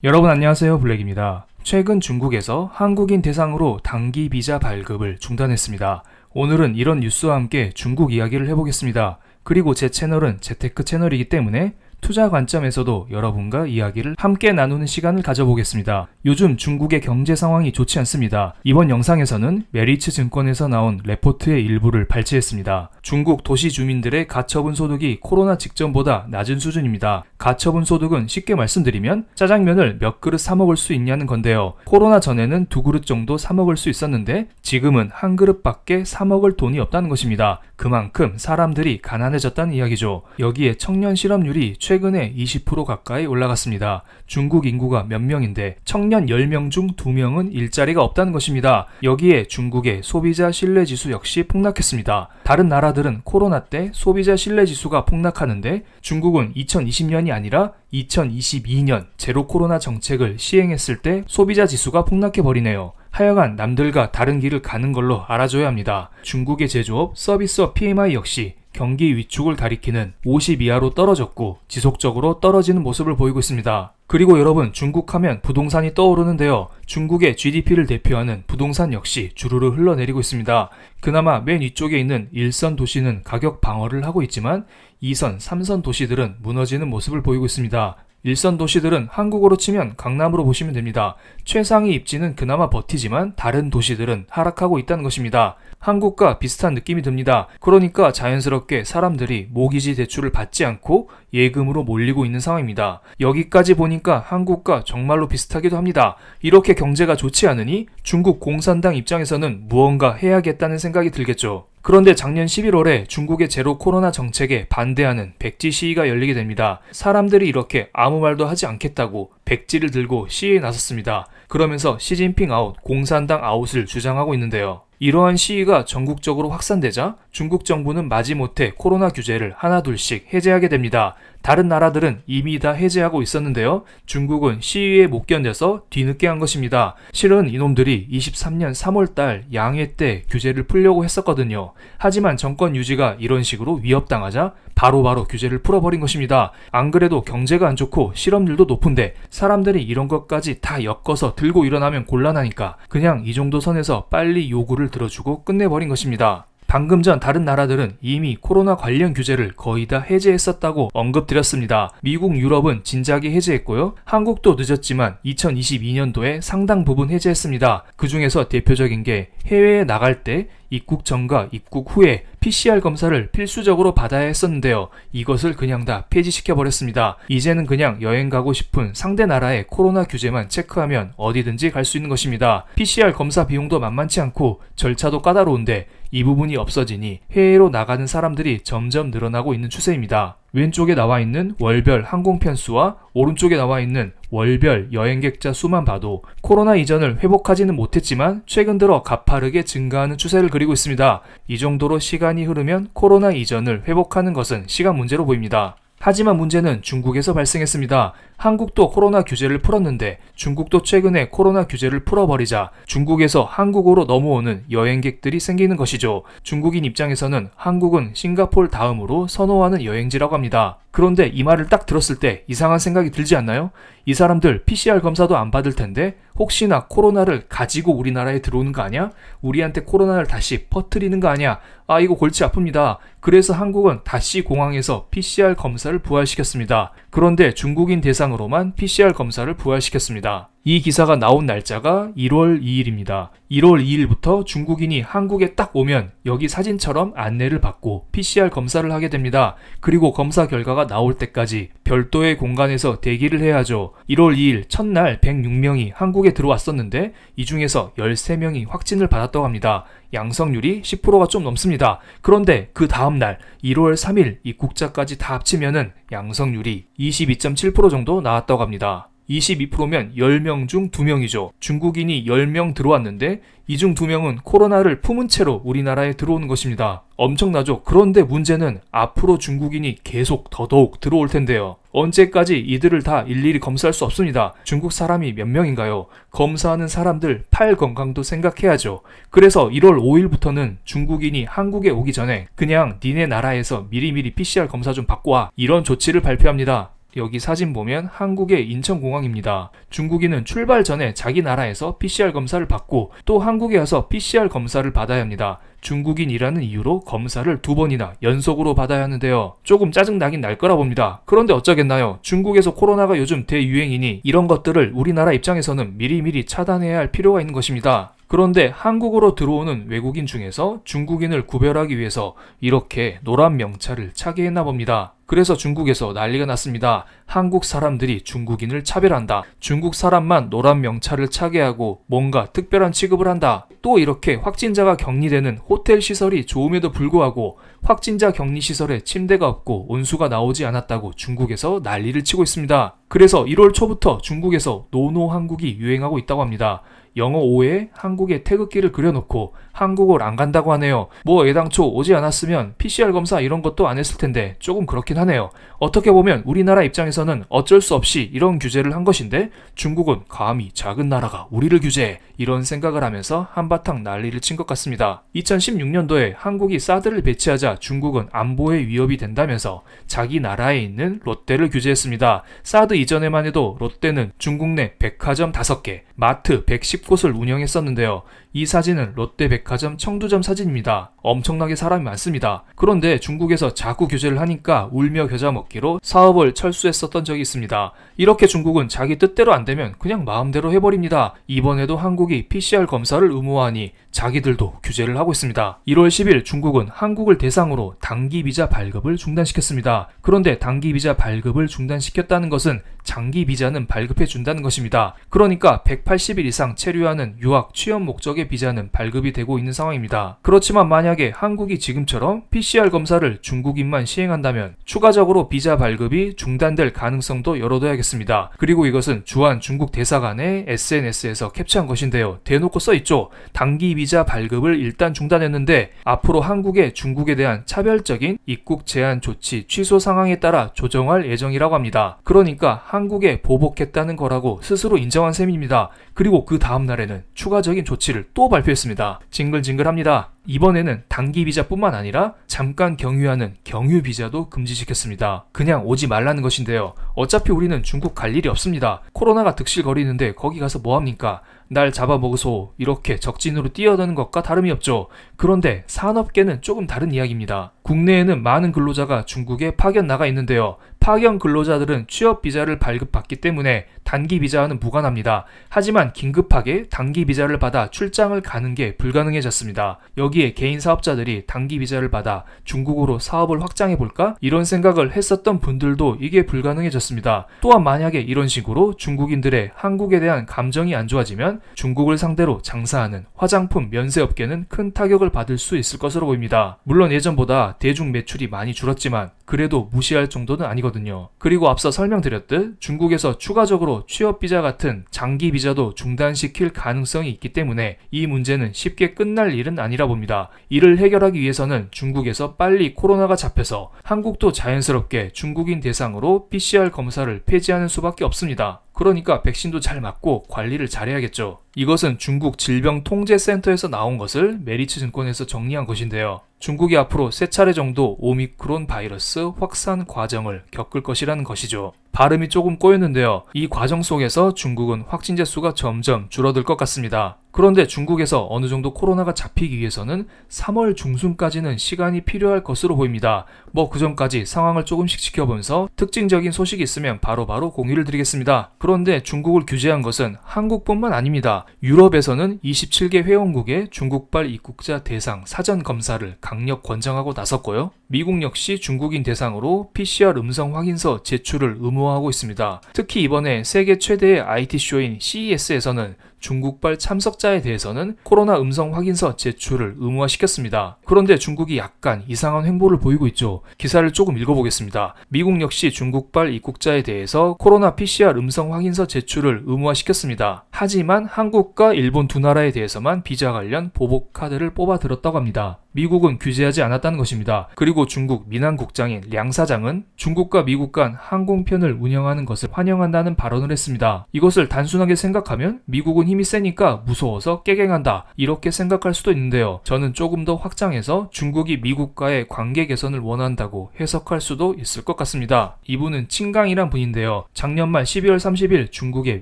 여러분 안녕하세요, 블랙입니다. 최근 중국에서 한국인 대상으로 단기 비자 발급을 중단했습니다. 오늘은 이런 뉴스와 함께 중국 이야기를 해보겠습니다. 그리고 제 채널은 재테크 채널이기 때문에 투자 관점에서도 여러분과 이야기를 함께 나누는 시간을 가져보겠습니다. 요즘 중국의 경제 상황이 좋지 않습니다. 이번 영상에서는 메리츠 증권에서 나온 레포트의 일부를 발췌했습니다. 중국 도시 주민들의 가처분 소득이 코로나 직전보다 낮은 수준입니다. 가처분 소득은 쉽게 말씀드리면 짜장면을 몇 그릇 사 먹을 수 있냐는 건데요. 코로나 전에는 2그릇 정도 사 먹을 수 있었는데 지금은 한 그릇밖에 사 먹을 돈이 없다는 것입니다. 그만큼 사람들이 가난해졌다는 이야기죠. 여기에 청년 실업률이 최근에 20% 가까이 올라갔습니다. 중국 인구가 몇 명인데 청년 10명 중 2명은 일자리가 없다는 것입니다. 여기에 중국의 소비자 신뢰지수 역시 폭락했습니다. 다른 나라들은 코로나 때 소비자 신뢰지수가 폭락하는데 중국은 2020년이 아니라 2022년 제로 코로나 정책을 시행했을 때 소비자 지수가 폭락해버리네요. 하여간 남들과 다른 길을 가는 걸로 알아줘야 합니다. 중국의 제조업, 서비스업 PMI 역시 경기 위축을 가리키는 50 이하로 떨어졌고 지속적으로 떨어지는 모습을 보이고 있습니다. 그리고 여러분, 중국 하면 부동산이 떠오르는데요. 중국의 GDP를 대표하는 부동산 역시 주르르 흘러내리고 있습니다. 그나마 맨 위쪽에 있는 1선 도시는 가격 방어를 하고 있지만 2선, 3선 도시들은 무너지는 모습을 보이고 있습니다. 1선 도시들은 한국으로 치면 강남으로 보시면 됩니다. 최상위 입지는 그나마 버티지만 다른 도시들은 하락하고 있다는 것입니다. 한국과 비슷한 느낌이 듭니다. 그러니까 자연스럽게 사람들이 모기지 대출을 받지 않고 예금으로 몰리고 있는 상황입니다. 여기까지 보니까 한국과 정말로 비슷하기도 합니다. 이렇게 경제가 좋지 않으니 중국 공산당 입장에서는 무언가 해야겠다는 생각이 들겠죠. 그런데 작년 11월에 중국의 제로 코로나 정책에 반대하는 백지 시위가 열리게 됩니다. 사람들이 이렇게 아무 말도 하지 않겠다고 백지를 들고 시위에 나섰습니다. 그러면서 시진핑 아웃, 공산당 아웃을 주장하고 있는데요. 이러한 시위가 전국적으로 확산되자 중국 정부는 마지못해 코로나 규제를 하나둘씩 해제하게 됩니다. 다른 나라들은 이미 다 해제하고 있었는데요. 중국은 시위에 못 견뎌서 뒤늦게 한 것입니다. 실은 이놈들이 23년 3월달 양해 때 규제를 풀려고 했었거든요. 하지만 정권 유지가 이런 식으로 위협당하자 바로바로 규제를 풀어버린 것입니다. 안 그래도 경제가 안 좋고 실업률도 높은데 사람들이 이런 것까지 다 엮어서 들고 일어나면 곤란하니까 그냥 이 정도 선에서 빨리 요구를 들어주고 끝내버린 것입니다. 방금 전 다른 나라들은 이미 코로나 관련 규제를 거의 다 해제했었다고 언급드렸습니다. 미국, 유럽은 진작에 해제했고요. 한국도 늦었지만 2022년도에 상당 부분 해제했습니다. 그 중에서 대표적인 게 해외에 나갈 때 입국 전과 입국 후에 PCR 검사를 필수적으로 받아야 했었는데요. 이것을 그냥 다 폐지시켜버렸습니다. 이제는 그냥 여행 가고 싶은 상대 나라의 코로나 규제만 체크하면 어디든지 갈 수 있는 것입니다. PCR 검사 비용도 만만치 않고 절차도 까다로운데 이 부분이 없어지니 해외로 나가는 사람들이 점점 늘어나고 있는 추세입니다. 왼쪽에 나와 있는 월별 항공편 수와 오른쪽에 나와 있는 월별 여행객자 수만 봐도 코로나 이전을 회복하지는 못했지만 최근 들어 가파르게 증가하는 추세를 그리고 있습니다. 이 정도로 시간이 흐르면 코로나 이전을 회복하는 것은 시간 문제로 보입니다. 하지만 문제는 중국에서 발생했습니다. 한국도 코로나 규제를 풀었는데 중국도 최근에 코로나 규제를 풀어버리자 중국에서 한국으로 넘어오는 여행객들이 생기는 것이죠. 중국인 입장에서는 한국은 싱가포르 다음으로 선호하는 여행지라고 합니다. 그런데 이 말을 딱 들었을 때 이상한 생각이 들지 않나요? 이 사람들 PCR 검사도 안 받을 텐데 혹시나 코로나를 가지고 우리나라에 들어오는 거 아니야? 우리한테 코로나를 다시 퍼뜨리는 거 아니야? 아, 이거 골치 아픕니다. 그래서 한국은 다시 공항에서 PCR 검사를 부활시켰습니다. 그런데 중국인 대상으로만 PCR 검사를 부활시켰습니다. 이 기사가 나온 날짜가 1월 2일입니다. 1월 2일부터 중국인이 한국에 딱 오면 여기 사진처럼 안내를 받고 PCR 검사를 하게 됩니다. 그리고 검사 결과가 나올 때까지 별도의 공간에서 대기를 해야 하죠. 1월 2일 첫날 106명이 한국에 들어왔었는데 이 중에서 13명이 확진을 받았다고 합니다. 양성률이 10%가 좀 넘습니다. 그런데 그 다음날 1월 3일 입국자까지 다 합치면은 양성률이 22.7% 정도 나왔다고 합니다. 22%면 10명 중 2명이죠. 중국인이 10명 들어왔는데 이 중 2명은 코로나를 품은 채로 우리나라에 들어오는 것입니다. 엄청나죠? 그런데 문제는 앞으로 중국인이 계속 더더욱 들어올 텐데요. 언제까지 이들을 다 일일이 검사할 수 없습니다. 중국 사람이 몇 명인가요? 검사하는 사람들 팔 건강도 생각해야죠. 그래서 1월 5일부터는 중국인이 한국에 오기 전에 그냥 니네 나라에서 미리미리 PCR 검사 좀 받고 와, 이런 조치를 발표합니다. 여기 사진 보면 한국의 인천공항입니다. 중국인은 출발 전에 자기 나라에서 PCR 검사를 받고 또 한국에 와서 PCR 검사를 받아야 합니다. 중국인이라는 이유로 검사를 2번이나 연속으로 받아야 하는데요. 조금 짜증나긴 날 거라 봅니다. 그런데 어쩌겠나요? 중국에서 코로나가 요즘 대유행이니 이런 것들을 우리나라 입장에서는 미리미리 차단해야 할 필요가 있는 것입니다. 그런데 한국으로 들어오는 외국인 중에서 중국인을 구별하기 위해서 이렇게 노란 명찰을 차게 했나 봅니다. 그래서 중국에서 난리가 났습니다. 한국 사람들이 중국인을 차별한다. 중국 사람만 노란 명찰을 차게 하고 뭔가 특별한 취급을 한다. 또 이렇게 확진자가 격리되는 호텔 시설이 좋음에도 불구하고 확진자 격리 시설에 침대가 없고 온수가 나오지 않았다고 중국에서 난리를 치고 있습니다. 그래서 1월 초부터 중국에서 노노 한국이 유행하고 있다고 합니다. 영어 5에 한국의 태극기를 그려놓고 한국을 안 간다고 하네요. 뭐 애당초 오지 않았으면 PCR 검사 이런 것도 안 했을 텐데 조금 그렇긴 하네요. 어떻게 보면 우리나라 입장에서는 어쩔 수 없이 이런 규제를 한 것인데 중국은 감히 작은 나라가 우리를 규제해 이런 생각을 하면서 한바탕 난리를 친 것 같습니다. 2016년도에 한국이 사드를 배치하자 중국은 안보에 위협이 된다면서 자기 나라에 있는 롯데를 규제했습니다. 사드 이전에만 해도 롯데는 중국 내 백화점 5개, 마트 110곳을 운영했었는데요. 이 사진은 롯데백화점 청두점 사진입니다. 엄청나게 사람이 많습니다. 그런데 중국에서 자꾸 규제를 하니까 울며 겨자 먹기로 사업을 철수했었던 적이 있습니다. 이렇게 중국은 자기 뜻대로 안 되면 그냥 마음대로 해버립니다. 이번에도 한국이 PCR 검사를 의무화하니 자기들도 규제를 하고 있습니다. 1월 10일 중국은 한국을 대상으로 단기 비자 발급을 중단시켰습니다. 그런데 단기 비자 발급을 중단시켰다는 것은 장기 비자는 발급해 준다는 것입니다. 그러니까 180일 이상 체류하는 유학 취업 목적의 비자는 발급이 되고 있는 상황입니다. 그렇지만 만약에 한국이 지금처럼 PCR 검사를 중국인만 시행한다면 추가적으로 비자 발급이 중단될 가능성도 열어둬야겠습니다. 그리고 이것은 주한 중국 대사관의 SNS에서 캡처한 것인데요. 대놓고 써있죠. 단기 비자 발급을 일단 중단했는데 앞으로 한국의 중국에 대한 차별적인 입국 제한 조치 취소 상황에 따라 조정할 예정이라고 합니다. 그러니까 한국에 보복했다는 거라고 스스로 인정한 셈입니다. 그리고 그 다음 날에는 추가적인 조치를 또 발표했습니다. 징글징글합니다. 이번에는 단기 비자뿐만 아니라 잠깐 경유하는 경유 비자도 금지시켰습니다. 그냥 오지 말라는 것인데요. 어차피 우리는 중국 갈 일이 없습니다. 코로나가 득실거리는데 거기 가서 뭐합니까? 날 잡아먹으소 이렇게 적진으로 뛰어드는 것과 다름이 없죠. 그런데 산업계는 조금 다른 이야기입니다. 국내에는 많은 근로자가 중국에 파견 나가 있는데요. 파견 근로자들은 취업 비자를 발급받기 때문에 단기 비자와는 무관합니다. 하지만 긴급하게 단기 비자를 받아 출장을 가는 게 불가능해졌습니다. 여기에 개인 사업자들이 단기 비자를 받아 중국으로 사업을 확장해볼까? 이런 생각을 했었던 분들도 이게 불가능해졌습니다. 또한 만약에 이런 식으로 중국인들의 한국에 대한 감정이 안 좋아지면 중국을 상대로 장사하는 화장품 면세업계는 큰 타격을 받을 수 있을 것으로 보입니다. 물론 예전보다 대중 매출이 많이 줄었지만 그래도 무시할 정도는 아니거든요. 그리고 앞서 설명드렸듯 중국에서 추가적으로 취업비자 같은 장기 비자도 중단시킬 가능성이 있기 때문에 이 문제는 쉽게 끝날 일은 아니라 봅니다. 이를 해결하기 위해서는 중국에서 빨리 코로나가 잡혀서 한국도 자연스럽게 중국인 대상으로 PCR 검사를 폐지하는 수밖에 없습니다. 그러니까 백신도 잘 맞고 관리를 잘해야겠죠. 이것은 중국 질병통제센터에서 나온 것을 메리츠증권에서 정리한 것인데요. 중국이 앞으로 3차례 정도 오미크론 바이러스 확산 과정을 겪을 것이라는 것이죠. 발음이 조금 꼬였는데요. 이 과정 속에서 중국은 확진자 수가 점점 줄어들 것 같습니다. 그런데 중국에서 어느 정도 코로나가 잡히기 위해서는 3월 중순까지는 시간이 필요할 것으로 보입니다. 뭐 그 전까지 상황을 조금씩 지켜보면서 특징적인 소식이 있으면 바로바로 공유를 드리겠습니다. 그런데 중국을 규제한 것은 한국뿐만 아닙니다. 유럽에서는 27개 회원국의 중국발 입국자 대상 사전 검사를 강력 권장하고 나섰고요. 미국 역시 중국인 대상으로 PCR 음성 확인서 제출을 의무화하고 있습니다. 특히 이번에 세계 최대의 IT쇼인 CES에서는 중국발 참석자에 대해서는 코로나 음성 확인서 제출을 의무화시켰습니다. 그런데 중국이 약간 이상한 행보를 보이고 있죠. 기사를 조금 읽어보겠습니다. 미국 역시 중국발 입국자에 대해서 코로나 PCR 음성 확인서 제출을 의무화시켰습니다. 하지만 한국과 일본 두 나라에 대해서만 비자 관련 보복 카드를 뽑아들었다고 합니다. 미국은 규제하지 않았다는 것입니다. 그리고 중국 민항국장인 량 사장은 중국과 미국 간 항공편을 운영하는 것을 환영한다는 발언을 했습니다. 이것을 단순하게 생각하면 미국은 힘이 세니까 무서워서 깨갱한다 이렇게 생각할 수도 있는데요. 저는 조금 더 확장해서 중국이 미국과의 관계 개선을 원한다고 해석할 수도 있을 것 같습니다. 이분은 칭강이란 분인데요. 작년 말 12월 30일 중국의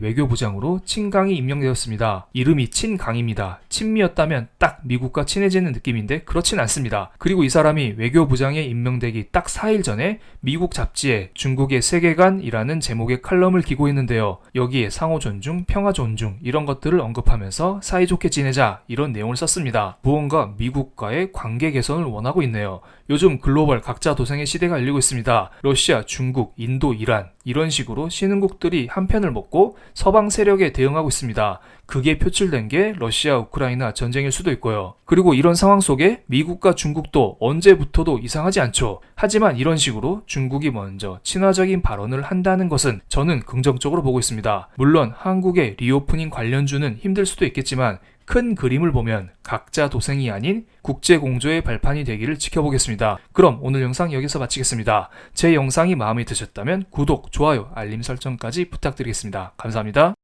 외교부장으로 칭강이 임명되었습니다. 이름이 친강입니다. 친미였다면 딱 미국과 친해지는 느낌인데 그렇진 않습니다. 그리고 이 사람이 외교부장에 임명되기 딱 4일 전에 미국 잡지에 중국의 세계관이라는 제목의 칼럼을 기고했는데요. 여기에 상호 존중, 평화 존중 이런 것들을 언급하면서 사이좋게 지내자 이런 내용을 썼습니다. 무언가 미국과의 관계 개선을 원하고 있네요. 요즘 글로벌 각자 도생의 시대가 열리고 있습니다. 러시아, 중국, 인도, 이란 이런 식으로 신흥국들이 한 편을 먹고 서방 세력에 대응하고 있습니다. 그게 표출된 게 러시아, 우크라이나 전쟁일 수도 있고요. 그리고 이런 상황 속에 미국과 중국도 언제부터도 이상하지 않죠. 하지만 이런 식으로 중국이 먼저 친화적인 발언을 한다는 것은 저는 긍정적으로 보고 있습니다. 물론 한국의 리오프닝 관련주는 힘들 수도 있겠지만 큰 그림을 보면 각자 도생이 아닌 국제공조의 발판이 되기를 지켜보겠습니다. 그럼 오늘 영상 여기서 마치겠습니다. 제 영상이 마음에 드셨다면 구독, 좋아요, 알림 설정까지 부탁드리겠습니다. 감사합니다.